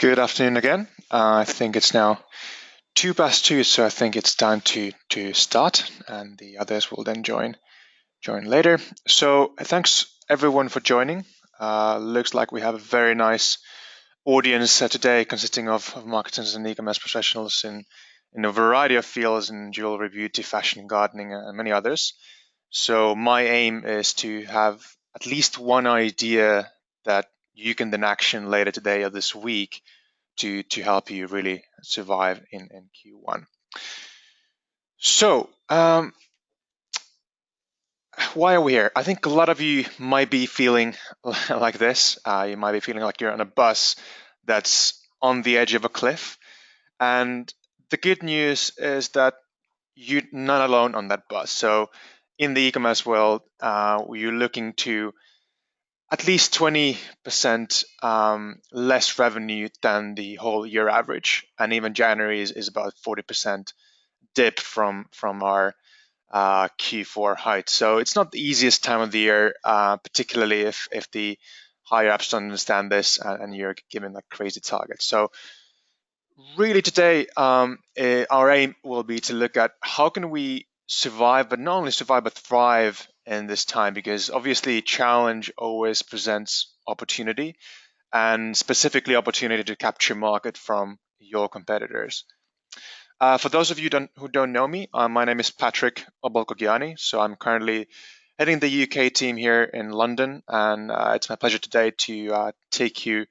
Good afternoon again. I think it's now 2 past 2, so I think it's time to start, and the others will then join later. So thanks everyone for joining. Looks like we have a very nice audience today, consisting of marketers and e-commerce professionals in a variety of fields in jewelry, beauty, fashion, gardening, and many others. So my aim is to have at least one idea that you can then action later today or this week to help you really survive in Q1. So why are we here? I think a lot of you might be feeling like this. You might be feeling like you're on a bus that's on the edge of a cliff. And the good news is that you're not alone on that bus. So in the e-commerce world, you're looking to at least 20% less revenue than the whole year average. And even January is about 40% dip from our Q4 height. So it's not the easiest time of the year, particularly if the higher ups don't understand this and you're given like crazy targets. So really today, our aim will be to look at how can we survive, but not only survive, but thrive in this time, because obviously challenge always presents opportunity, and specifically opportunity to capture market from your competitors. For those of you who don't know me, my name is Patrick Obolgogiani. So I'm currently heading the UK team here in London, and it's my pleasure today to take you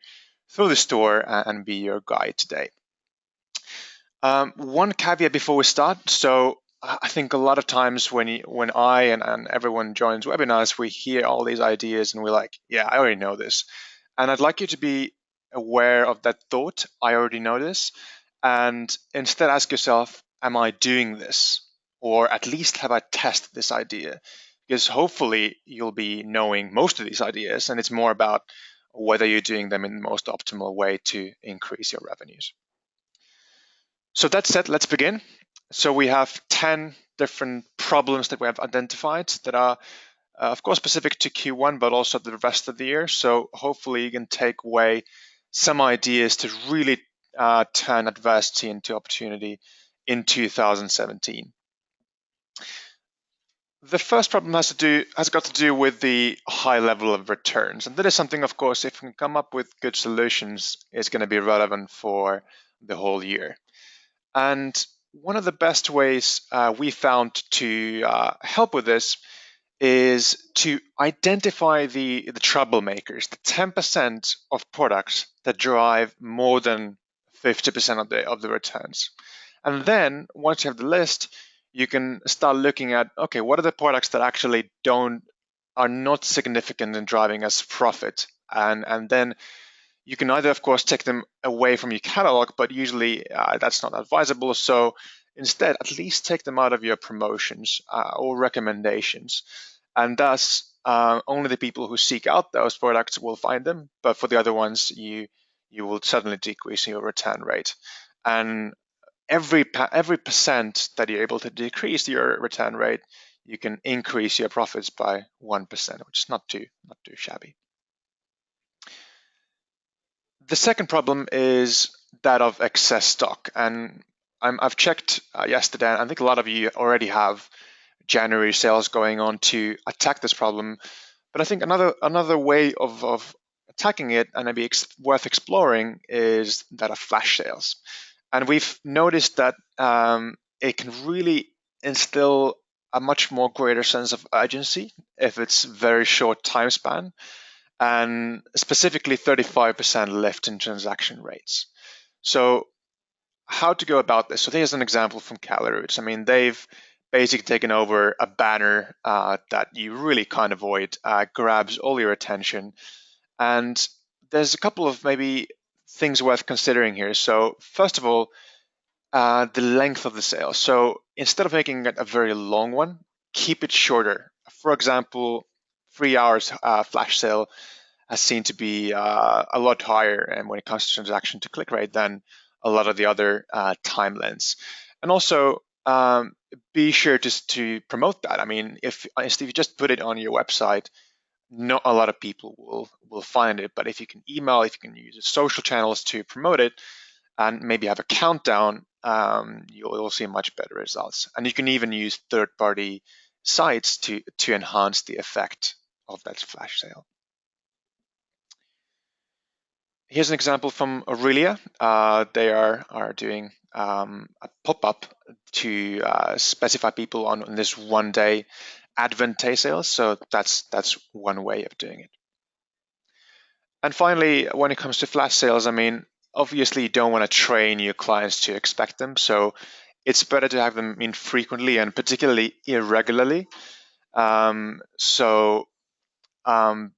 through the store and be your guide today. One caveat before we start. So I think a lot of times when I and everyone joins webinars, we hear all these ideas and we're like, yeah, I already know this. And I'd like you to be aware of that thought. I already know this. And instead ask yourself, am I doing this? Or at least have I tested this idea? Because hopefully you'll be knowing most of these ideas, and it's more about whether you're doing them in the most optimal way to increase your revenues. So that said, let's begin. So we have 10 different problems that we have identified that are, of course, specific to Q1, but also the rest of the year. So hopefully you can take away some ideas to really turn adversity into opportunity in 2017. The first problem has got to do with the high level of returns, and that is something, of course, if we can come up with good solutions, is going to be relevant for the whole year. And one of the best ways we found to help with this is to identify the troublemakers, the 10% of products that drive more than 50% of the returns. And then once you have the list, you can start looking at, okay, what are the products that actually are not significant in driving us profit? And then you can either, of course, take them away from your catalog, but usually that's not advisable. So instead, at least take them out of your promotions or recommendations. And thus, only the people who seek out those products will find them. But for the other ones, you will suddenly decrease your return rate. And every percent that you're able to decrease your return rate, you can increase your profits by 1%, which is not too shabby. The second problem is that of excess stock, and I've checked yesterday, and I think a lot of you already have January sales going on to attack this problem. But I think another way of attacking it, and maybe worth exploring, is that of flash sales. And we've noticed that it can really instill a much more greater sense of urgency if it's very short time span, and specifically 35% lift in transaction rates. So how to go about this? So here's an example from Calories. I mean, they've basically taken over a banner that you really can't avoid, grabs all your attention. And there's a couple of maybe things worth considering here. So first of all, the length of the sale. So instead of making it a very long one, keep it shorter. For example, 3 hours flash sale has seen to be a lot higher, and when it comes to transaction to click rate, than a lot of the other time lengths. And also be sure to promote that. I mean, if you just put it on your website, not a lot of people will find it. But if you can email, if you can use social channels to promote it, and maybe have a countdown, you'll see much better results. And you can even use third-party sites to enhance the effect of that flash sale. Here's an example from Aurelia. They are doing a pop-up to specify people on this one-day Advent day sales. So that's one way of doing it. And finally, when it comes to flash sales, I mean, obviously you don't want to train your clients to expect them. So it's better to have them infrequently and particularly irregularly. So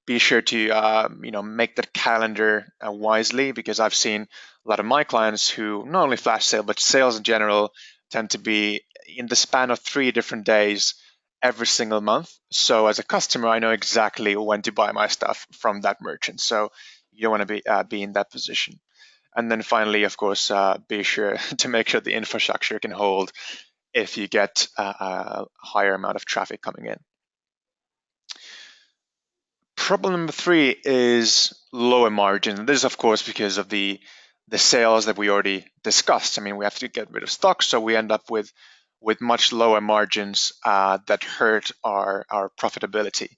be sure to make that calendar wisely, because I've seen a lot of my clients who not only flash sale but sales in general tend to be in the span of 3 different days every single month. So as a customer, I know exactly when to buy my stuff from that merchant. So you don't want to be in that position. And then finally, of course, be sure to make sure the infrastructure can hold if you get a higher amount of traffic coming in. Problem number 3 is lower margin. This is, of course, because of the sales that we already discussed. I mean, we have to get rid of stock, so we end up with much lower margins that hurt our profitability.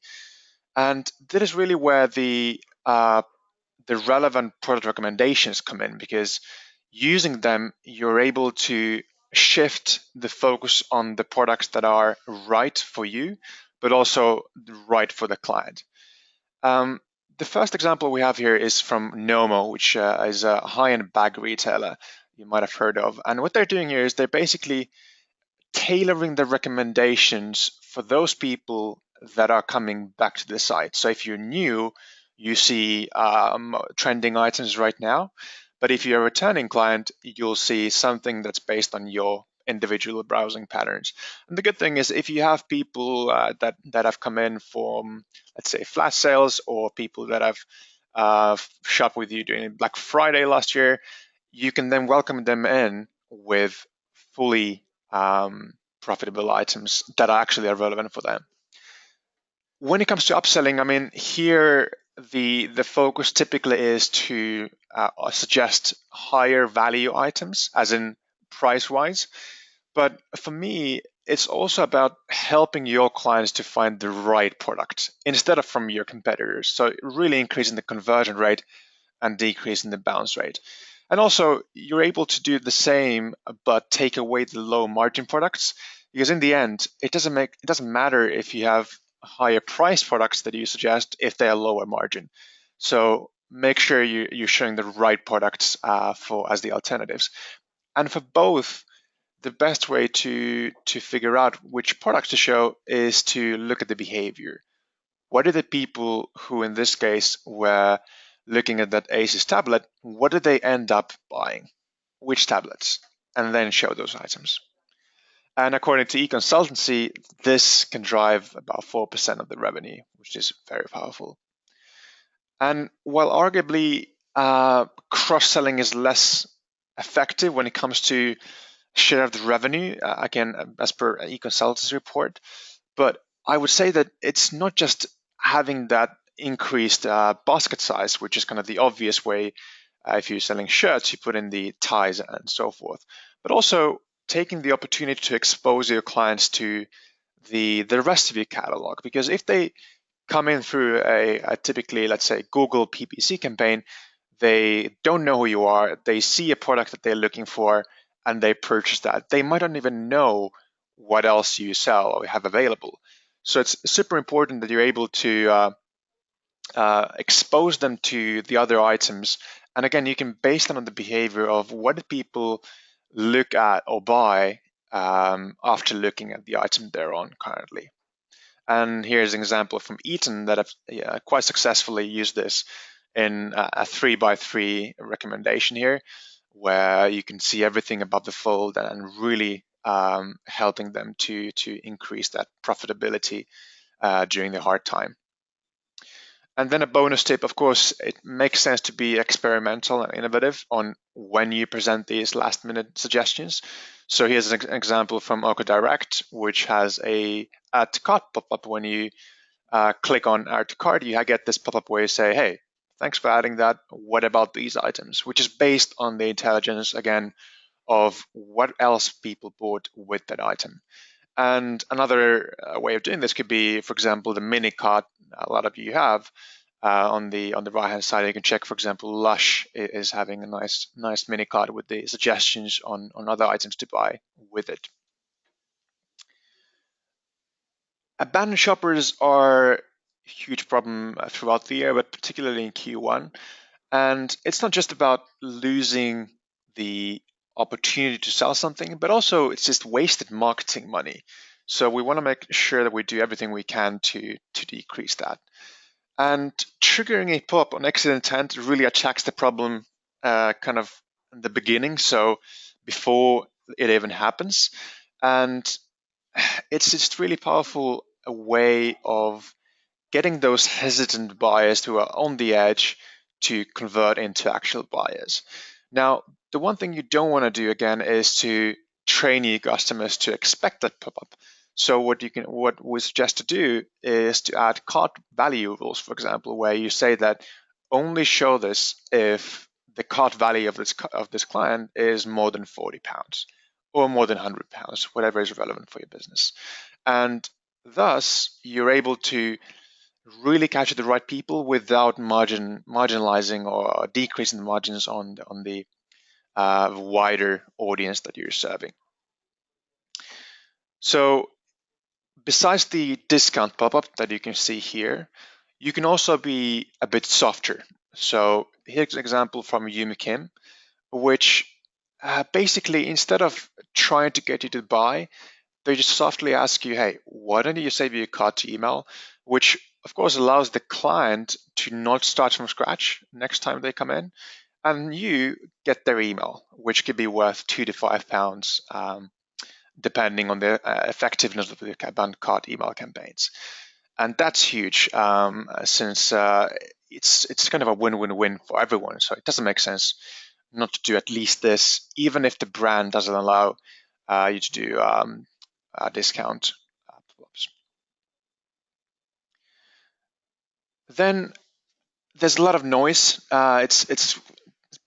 And that is really where the relevant product recommendations come in, because using them, you're able to shift the focus on the products that are right for you, but also right for the client. Um, the first example we have here is from Nomo, which is a high-end bag retailer you might have heard of. And what they're doing here is they're basically tailoring the recommendations for those people that are coming back to the site. So if you're new, you see trending items right now. But if you're a returning client, you'll see something that's based on your individual browsing patterns. And the good thing is, if you have people that have come in from, let's say, flash sales, or people that have shopped with you during Black Friday last year, you can then welcome them in with fully profitable items that are actually relevant for them. When it comes to upselling, I mean, here the focus typically is to suggest higher value items, as in price wise. But for me, it's also about helping your clients to find the right product instead of from your competitors. So really increasing the conversion rate and decreasing the bounce rate. And also, you're able to do the same, but take away the low margin products, because in the end, it doesn't matter if you have higher price products that you suggest if they are lower margin. So make sure you're showing the right products for as the alternatives. And for both, the best way to figure out which products to show is to look at the behavior. What are the people who, in this case, were looking at that Asus tablet, what did they end up buying? Which tablets? And then show those items. And according to eConsultancy, this can drive about 4% of the revenue, which is very powerful. And while arguably cross-selling is less effective when it comes to share of the revenue, again, as per eConsultancy report, but I would say that it's not just having that increased basket size, which is kind of the obvious way. If you're selling shirts, you put in the ties and so forth, but also taking the opportunity to expose your clients to the rest of your catalog. Because if they come in through a typically, let's say, Google PPC campaign, they don't know who you are, they see a product that they're looking for, and they purchase that. They might not even know what else you sell or have available. So it's super important that you're able to expose them to the other items. And again, you can base them on the behavior of what do people look at or buy after looking at the item they're on currently. And here's an example from Eaton that have quite successfully used this in a 3x3 recommendation here, where you can see everything above the fold and really helping them to increase that profitability during the hard time. And then a bonus tip, of course, it makes sense to be experimental and innovative on when you present these last minute suggestions. So here's an example from Oko Direct, which has a add to cart pop-up when you click on add to cart, you get this pop-up where you say, hey, thanks for adding that. What about these items? Which is based on the intelligence, again, of what else people bought with that item. And another way of doing this could be, for example, the mini cart a lot of you have. On the right hand side, you can check, for example, Lush is having a nice mini cart with the suggestions on other items to buy with it. Abandoned shoppers are a huge problem throughout the year, but particularly in Q1. And it's not just about losing the opportunity to sell something, but also it's just wasted marketing money. So we want to make sure that we do everything we can to decrease that. And triggering a pop on exit intent really attacks the problem kind of in the beginning, so before it even happens. And it's just really powerful a way of getting those hesitant buyers who are on the edge to convert into actual buyers. Now, the one thing you don't want to do again is to train your customers to expect that pop-up. So what we suggest to do is to add cart value rules, for example, where you say that only show this if the cart value of this client is more than £40 or more than £100, whatever is relevant for your business. And thus, you're able to really capture the right people without marginalizing or decreasing the margins on the wider audience that you're serving. So besides the discount pop-up that you can see here, you can also be a bit softer. So here's an example from Yumi Kim, which basically, instead of trying to get you to buy, they just softly ask you, hey, why don't you save your cart to email? Which of course allows the client to not start from scratch next time they come in, and you get their email, which could be worth £2 to £5, depending on the effectiveness of the abandoned cart email campaigns. And that's huge, since it's kind of a win-win-win for everyone. So it doesn't make sense not to do at least this, even if the brand doesn't allow you to do a discount. Then there's a lot of noise. It's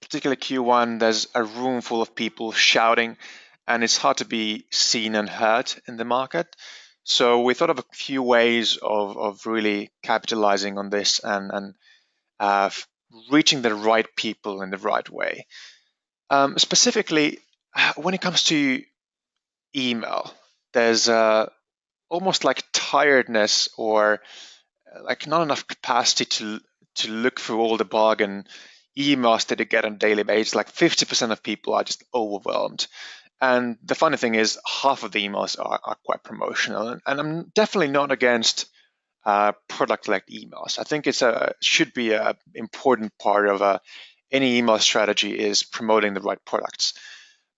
particularly Q1. There's a room full of people shouting, and it's hard to be seen and heard in the market. So we thought of a few ways of really capitalizing on this and reaching the right people in the right way. Specifically, when it comes to email, there's almost like tiredness or like not enough capacity to look through all the bargain emails that you get on a daily basis. Like 50% of people are just overwhelmed. And the funny thing is, half of the emails are quite promotional. And I'm definitely not against product-led emails. I think should be an important part of any email strategy is promoting the right products.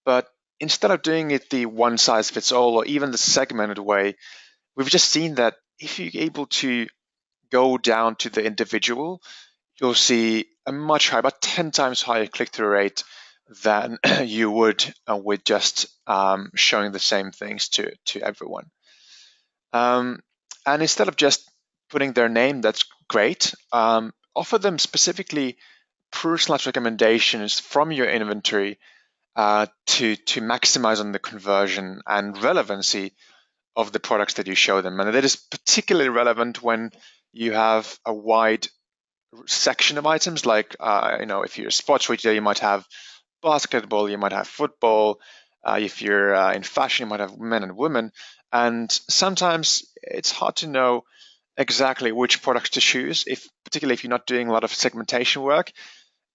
But instead of doing it the one-size-fits-all or even the segmented way, we've just seen that if you're able to go down to the individual, you'll see a much higher, about 10 times higher click-through rate than you would with just showing the same things to everyone. And instead of just putting their name, that's great. Offer them specifically personalized recommendations from your inventory to maximize on the conversion and relevancy of the products that you show them. And that is particularly relevant when you have a wide section of items, like if you're a sports retailer, you might have basketball, you might have football. If you're in fashion, you might have men and women. And sometimes it's hard to know exactly which products to choose, particularly if you're not doing a lot of segmentation work.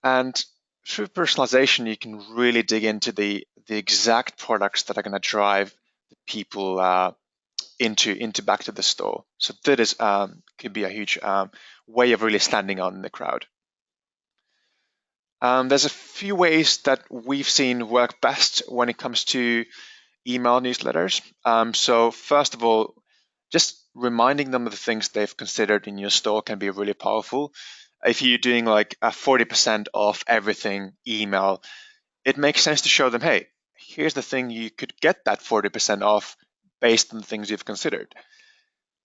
And through personalization, you can really dig into the exact products that are going to drive people into back to the store. So that is could be a huge way of really standing out in the crowd. There's a few ways that we've seen work best when it comes to email newsletters. So first of all, just reminding them of the things they've considered in your store can be really powerful. If you're doing like a 40% off everything email, it makes sense to show them, hey, here's the thing you could get that 40% off based on the things you've considered.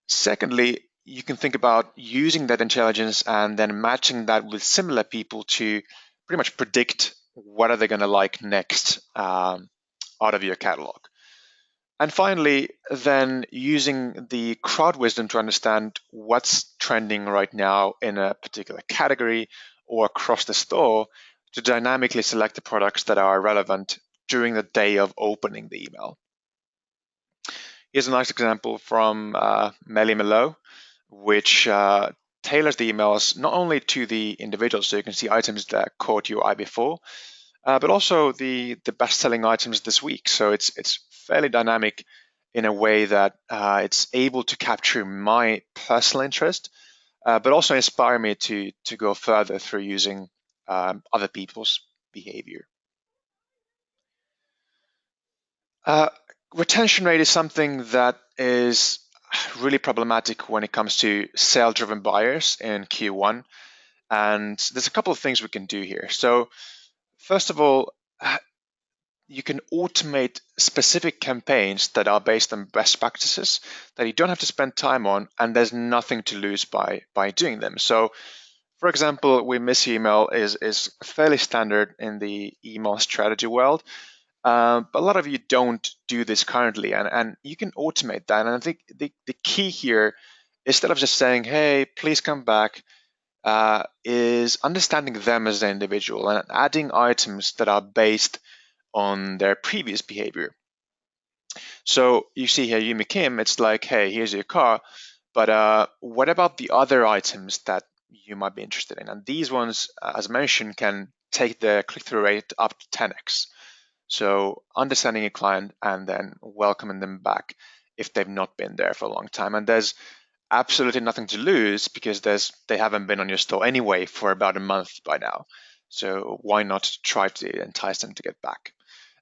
Secondly, you can think about using that intelligence and then matching that with similar people to pretty much predict what are they going to like next out of your catalog. And finally, then using the crowd wisdom to understand what's trending right now in a particular category or across the store to dynamically select the products that are relevant during the day of opening the email. Here's a nice example from Melly Melo, which tailors the emails not only to the individual, so you can see items that caught your eye before, but also the best-selling items this week. So it's fairly dynamic in a way that it's able to capture my personal interest, but also inspire me to go further through using other people's behavior. Uh, Retention rate is something that is really problematic when it comes to sale-driven buyers in Q1. And there's a couple of things we can do here. So first of all, you can automate specific campaigns that are based on best practices that you don't have to spend time on, and there's nothing to lose by doing them. So for example, we miss email is fairly standard in the email strategy world. But a lot of you don't do this currently, and you can automate that. And I think the key here, instead of just saying, hey, please come back, is understanding them as an individual and adding items that are based on their previous behavior. So you see here, Yumi Kim, it's like, hey, here's your car, but what about the other items that you might be interested in? And these ones, as mentioned, can take the click-through rate up to 10x. So understanding a client and then welcoming them back if they've not been there for a long time. And there's absolutely nothing to lose because they haven't been on your store anyway for about a month by now. So why not try to entice them to get back?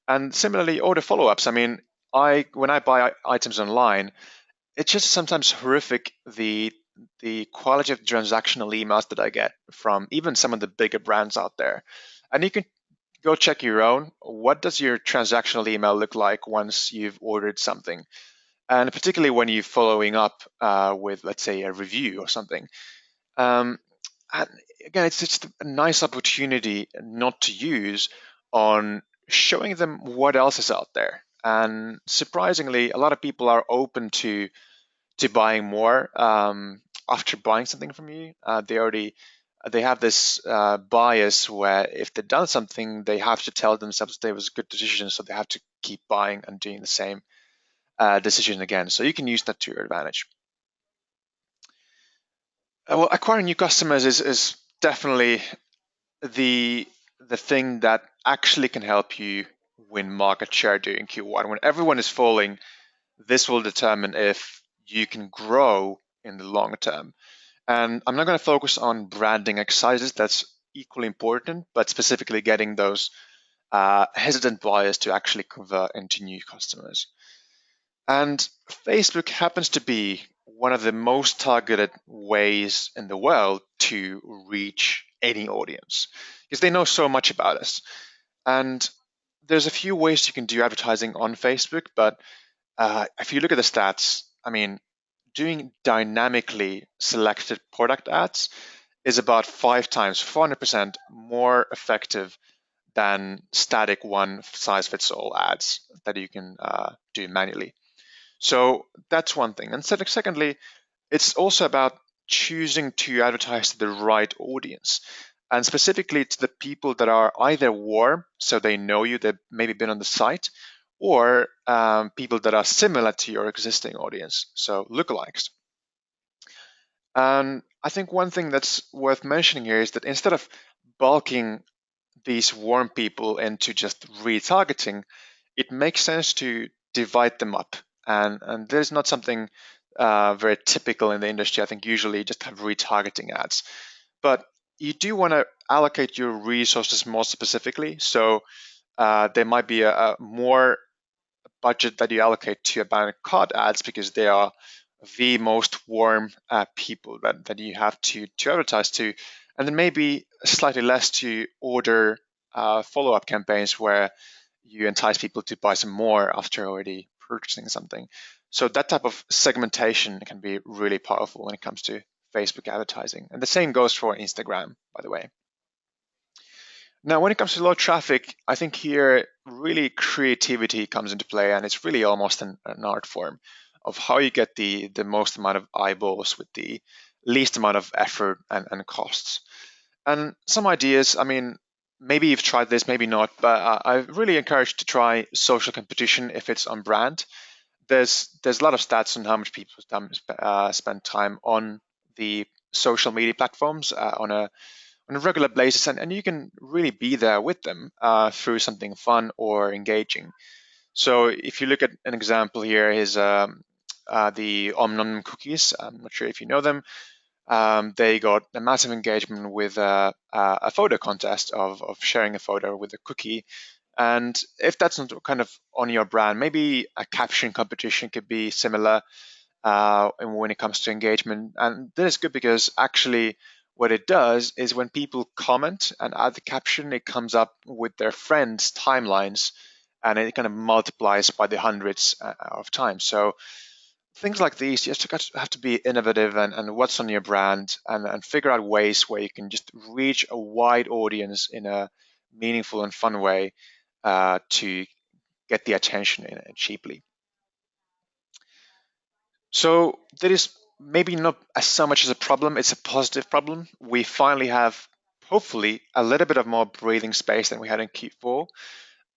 And similarly, order follow-ups. I mean, when I buy items online, it's just sometimes horrific the quality of transactional emails that I get from even some of the bigger brands out there. And you can go check your own. What does your transactional email look like once you've ordered something? And particularly when you're following up with, let's say, a review or something. And again, it's just a nice opportunity not to use on showing them what else is out there. And surprisingly, a lot of people are open to buying more after buying something from you. They have this bias where if they've done something, they have to tell themselves that it was a good decision, so they have to keep buying and doing the same decision again. So you can use that to your advantage. Well, acquiring new customers is definitely the the thing that actually can help you win market share during Q1. When everyone is falling, this will determine if you can grow in the long term. And I'm not going to focus on branding exercises. That's equally important, but specifically getting those hesitant buyers to actually convert into new customers. And Facebook happens to be one of the most targeted ways in the world to reach any audience because they know so much about us. And there's a few ways you can do advertising on Facebook, but if you look at the stats, I mean, doing dynamically selected product ads is about 5 times, 400% more effective than static one size fits all ads that you can do manually. So that's one thing. And secondly, it's also about choosing to advertise to the right audience and specifically to the people that are either warm, so they know you, they've maybe been on the site, or people that are similar to your existing audience, so lookalikes. And I think one thing that's worth mentioning here is that instead of bulking these warm people into just retargeting, it makes sense to divide them up. And there's not something very typical in the industry. I think usually you just have retargeting ads. But you do want to allocate your resources more specifically. So there might be a more budget that you allocate to abandoned cart ads because they are the most warm people that you have to advertise to, and then maybe slightly less to order follow-up campaigns where you entice people to buy some more after already purchasing something. So that type of segmentation can be really powerful when it comes to Facebook advertising. And the same goes for Instagram, by the way. Now, when it comes to low traffic, I think here really creativity comes into play, and it's really almost an art form of how you get the most amount of eyeballs with the least amount of effort and costs. And some ideas, I mean, maybe you've tried this, maybe not, but I really encourage to try social competition if it's on brand. There's a lot of stats on how much people spend time on the social media platforms on a regular basis, and you can really be there with them through something fun or engaging. So if you look at an example here is the Om cookies. I'm not sure if you know them. They got a massive engagement with a photo contest of sharing a photo with a cookie. And if that's not kind of on your brand, maybe a caption competition could be similar and when it comes to engagement. And this is good because actually what it does is when people comment and add the caption, it comes up with their friends' timelines and it kind of multiplies by the hundreds of times. So things like these, you just have to be innovative and what's on your brand and figure out ways where you can just reach a wide audience in a meaningful and fun way to get the attention in it cheaply. So there is maybe not as so much as a problem, it's a positive problem. We finally have, hopefully, a little bit of more breathing space than we had in Q4.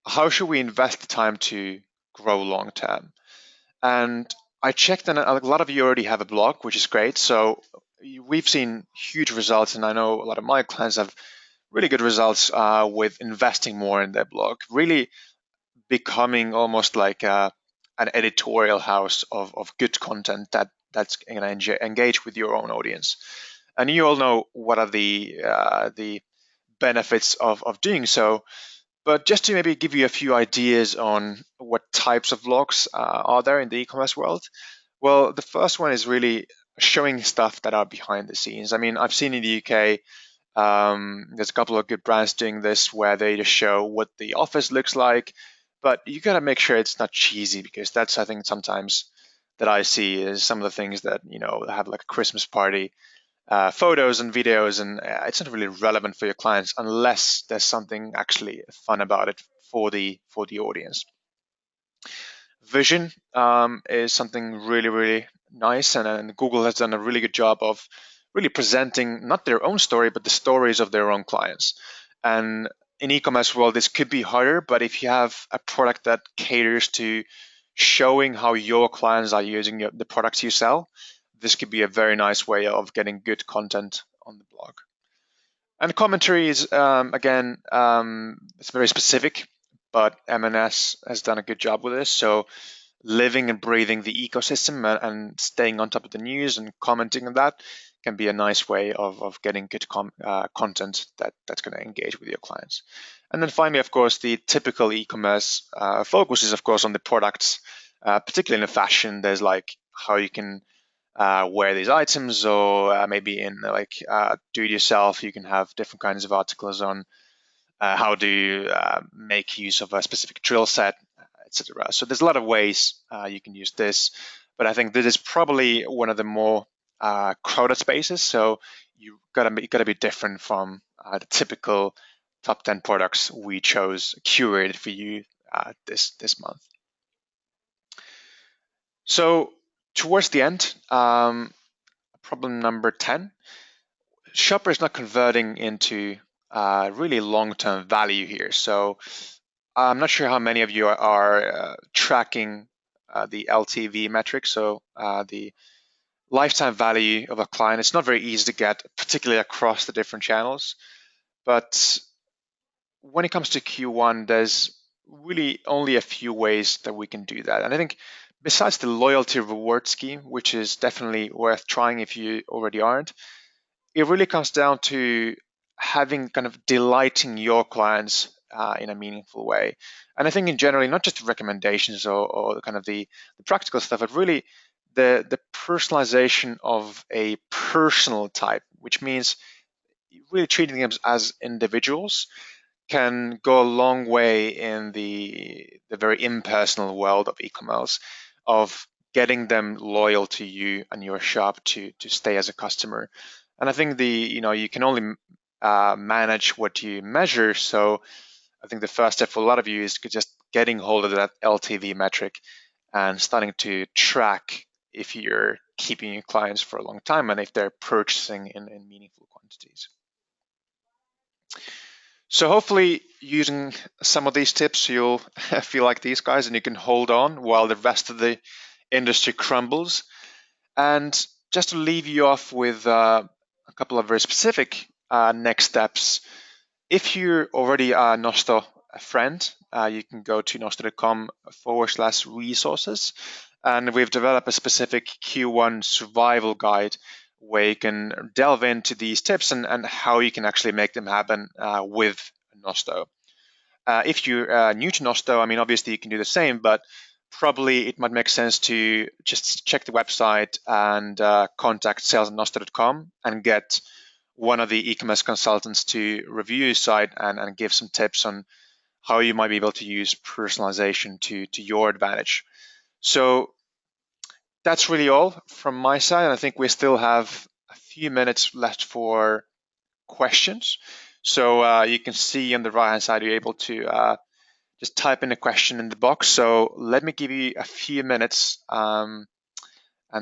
How should we invest the time to grow long term? And I checked, and a lot of you already have a blog, which is great. So we've seen huge results, and I know a lot of my clients have really good results with investing more in their blog, really becoming almost like an editorial house of good content that's going to engage with your own audience. And you all know what are the benefits of doing so. But just to maybe give you a few ideas on what types of vlogs are there in the e-commerce world. Well, the first one is really showing stuff that are behind the scenes. I mean, I've seen in the UK, there's a couple of good brands doing this where they just show what the office looks like, but you gotta make sure it's not cheesy because that's I think sometimes that I see is some of the things that have like a Christmas party photos and videos, and it's not really relevant for your clients unless there's something actually fun about it for the audience. Vision is something really nice, and Google has done a really good job of really presenting not their own story but the stories of their own clients. And in e-commerce world this could be harder, but if you have a product that caters to showing how your clients are using the products you sell, this could be a very nice way of getting good content on the blog. And commentary is again, it's very specific, but M&S has done a good job with this. So living and breathing the ecosystem and staying on top of the news and commenting on that can be a nice way of getting good content that's going to engage with your clients. And then finally, of course, the typical e-commerce focus is, of course, on the products, particularly in the fashion. There's like how you can wear these items, or maybe in like do it yourself, you can have different kinds of articles on how do you make use of a specific drill set, etc. So there's a lot of ways you can use this, but I think this is probably one of the more crowded spaces. So you gotta be different from the typical top 10 products we chose curated for you this month. So towards the end, problem number 10, Shopper is not converting into really long-term value here. So I'm not sure how many of you are tracking the LTV metric, so the lifetime value of a client. It's not very easy to get, particularly across the different channels. But when it comes to Q1, there's really only a few ways that we can do that. And I think besides the loyalty reward scheme, which is definitely worth trying if you already aren't, it really comes down to having kind of delighting your clients in a meaningful way. And I think in generally, not just recommendations or kind of the practical stuff, but really the personalization of a personal type, which means really treating them as individuals can go a long way in the very impersonal world of e-commerce, of getting them loyal to you and your shop to stay as a customer. And I think you can only manage what you measure. So I think the first step for a lot of you is just getting hold of that LTV metric and starting to track if you're keeping your clients for a long time and if they're purchasing in meaningful quantities. So hopefully using some of these tips, you'll feel like these guys and you can hold on while the rest of the industry crumbles. And just to leave you off with a couple of very specific next steps. If you're already a Nosto friend, you can go to nosto.com/resources. And we've developed a specific Q1 survival guide where you can delve into these tips and how you can actually make them happen with Nosto. If you're new to Nosto, I mean, obviously you can do the same, but probably it might make sense to just check the website and contact sales@nosto.com and get one of the e-commerce consultants to review your site and give some tips on how you might be able to use personalization to your advantage. So that's really all from my side. And I think we still have a few minutes left for questions. So you can see on the right hand side, you're able to just type in a question in the box. So let me give you a few minutes and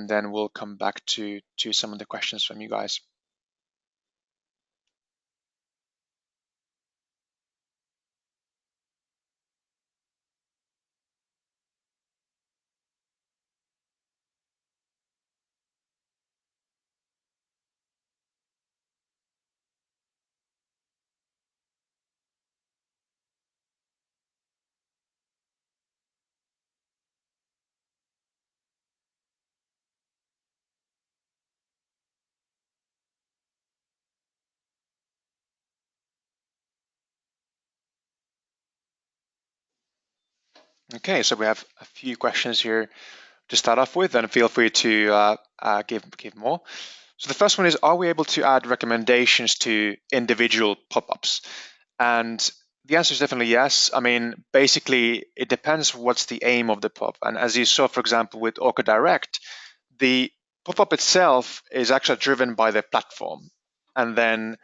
then we'll come back to some of the questions from you guys. Okay, so we have a few questions here to start off with, and feel free to give more. So the first one is, are we able to add recommendations to individual pop-ups? And the answer is definitely yes. I mean, basically, it depends what's the aim of the pop. And as you saw, for example, with Orca Direct, the pop-up itself is actually driven by the platform. And then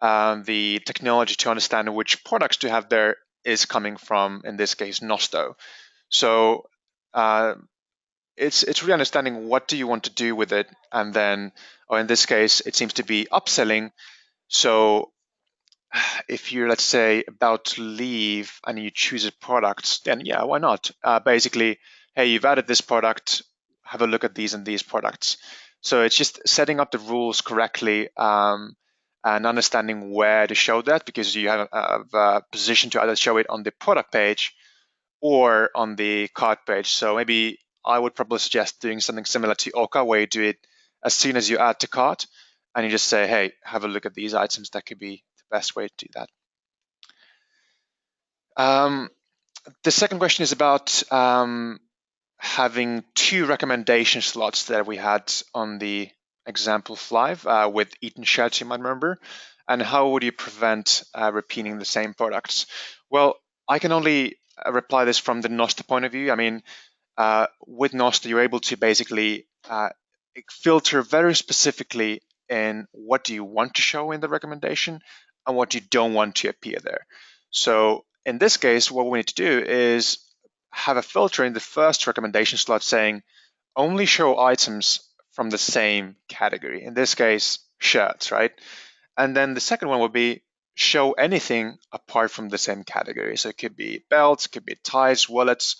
the technology to understand which products to have there is coming from, in this case, Nosto. So uh, it's really understanding what do you want to do with it, and then, or in this case, it seems to be upselling. So if you're, let's say, about to leave and you choose a product, then yeah, why not? Basically, hey, you've added this product, have a look at these and these products. So it's just setting up the rules correctly and understanding where to show that, because you have a position to either show it on the product page or on the cart page. So maybe I would probably suggest doing something similar to Oka, where you do it as soon as you add to cart, and you just say, hey, have a look at these items. That could be the best way to do that. The second question is about having two recommendation slots that we had on the example live with Eaton Shirts, you might remember. And how would you prevent repeating the same products? Well, I can only reply this from the Nosto point of view. I mean, with Nosto, you're able to basically filter very specifically in what do you want to show in the recommendation and what you don't want to appear there. So in this case, what we need to do is have a filter in the first recommendation slot saying only show items from the same category. In this case, shirts, right? And then the second one would be show anything apart from the same category. So it could be belts, it could be ties, wallets,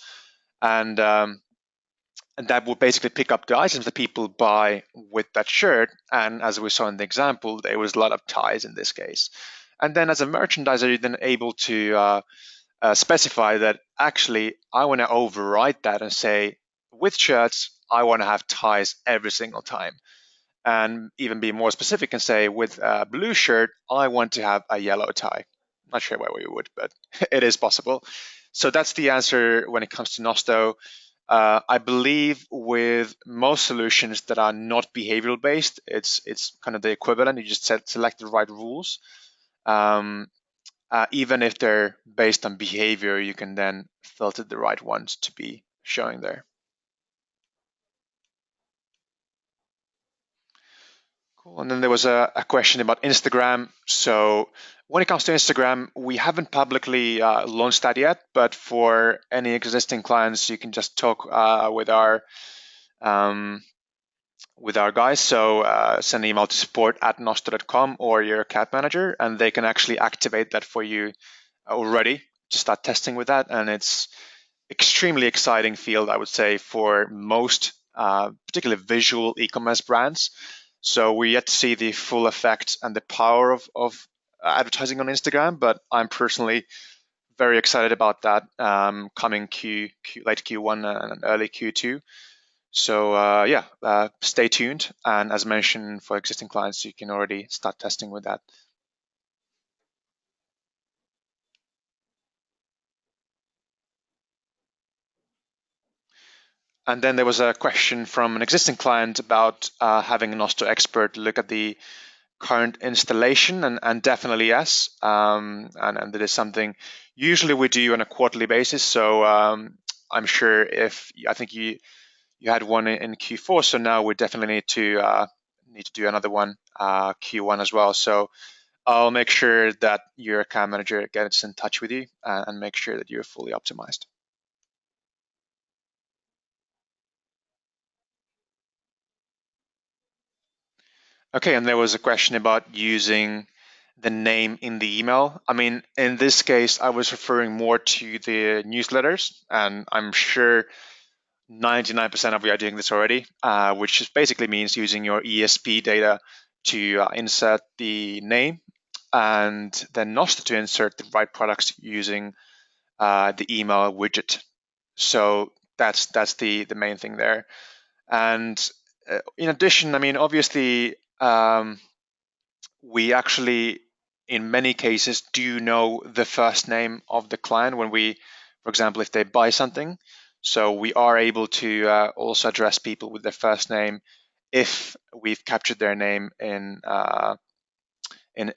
and that will basically pick up the items that people buy with that shirt. And as we saw in the example, there was a lot of ties in this case. And then as a merchandiser, you're then able to specify that actually I want to override that and say, with shirts, I want to have ties every single time. And even be more specific and say, with a blue shirt, I want to have a yellow tie. Not sure why we would, but it is possible. So that's the answer when it comes to Nosto. I believe with most solutions that are not behavioral based, it's kind of the equivalent. You just select the right rules. Even if they're based on behavior, you can then filter the right ones to be showing there. Cool. And then there was a question about Instagram. So when it comes to Instagram, we haven't publicly launched that yet, but for any existing clients, you can just talk um, with our guys. So send an email to support@nosto.com or your account manager, and they can actually activate that for you already to start testing with that. And it's extremely exciting field, I would say, for most, particularly visual e-commerce brands. So we're yet to see the full effect and the power of advertising on Instagram, but I'm personally very excited about that coming late Q1 and early Q2. So yeah, stay tuned. And as mentioned, for existing clients, you can already start testing with that. And then there was a question from an existing client about having a Nosto expert look at the current installation, and definitely yes. And that is something usually we do on a quarterly basis. So I'm sure if I think you had one in Q4, so now we definitely need to do another one Q1 as well. So I'll make sure that your account manager gets in touch with you and make sure that you're fully optimized. Okay, and there was a question about using the name in the email. I mean, in this case, I was referring more to the newsletters, and I'm sure 99% of you are doing this already, which just basically means using your ESP data to insert the name and then Nosto to insert the right products using the email widget. So that's the main thing there. And in addition, I mean, obviously, we actually, in many cases, do know the first name of the client when we, for example, if they buy something. So we are able to also address people with their first name if we've captured their name in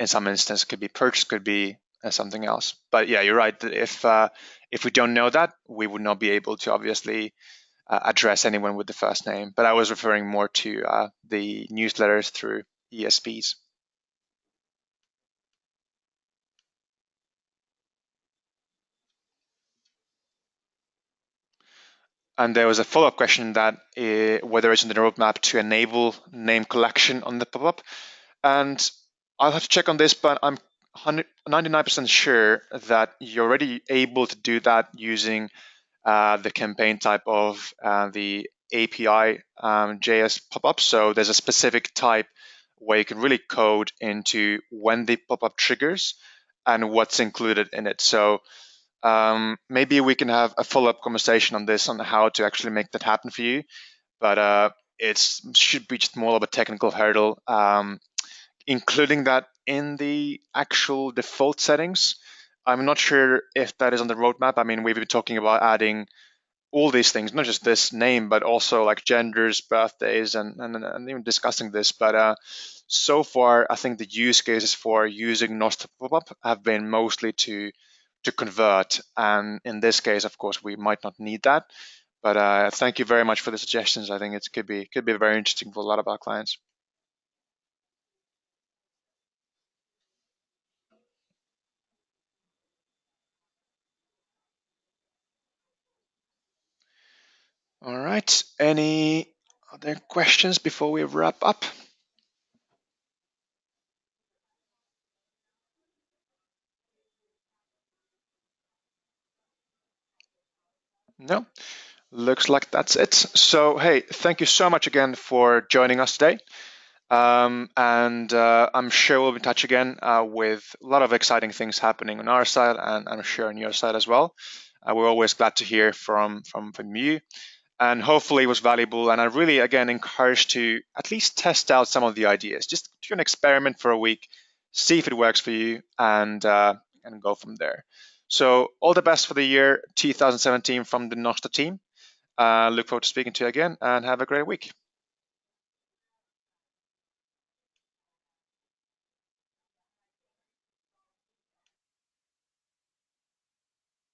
some instance. Could be purchase, could be something else. But yeah, you're right. If we don't know that, we would not be able to obviously address anyone with the first name. But I was referring more to the newsletters through ESPs. And there was a follow-up question that whether it's in the roadmap to enable name collection on the pop-up. And I'll have to check on this, but I'm 99% sure that you're already able to do that using the campaign type of the API JS pop-up. So there's a specific type where you can really code into when the pop-up triggers and what's included in it. So maybe we can have a follow-up conversation on this, on how to actually make that happen for you. But it should be just more of a technical hurdle. Including that in the actual default settings, I'm not sure if that is on the roadmap. I mean, we've been talking about adding all these things, not just this name, but also like genders, birthdays, and even discussing this. But so far, I think the use cases for using Nosto pop-up have been mostly to convert. And in this case, of course, we might not need that. But thank you very much for the suggestions. I think it could be very interesting for a lot of our clients. All right. Any other questions before we wrap up? No. Looks like that's it. So, hey, thank you so much again for joining us today. And I'm sure we'll be in touch again with a lot of exciting things happening on our side, and I'm sure on your side as well. We're always glad to hear from you, and hopefully it was valuable. And I really, again, encourage to at least test out some of the ideas. Just do an experiment for a week, see if it works for you, and go from there. So all the best for the year 2017 from the Nosta team. Look forward to speaking to you again, and have a great week.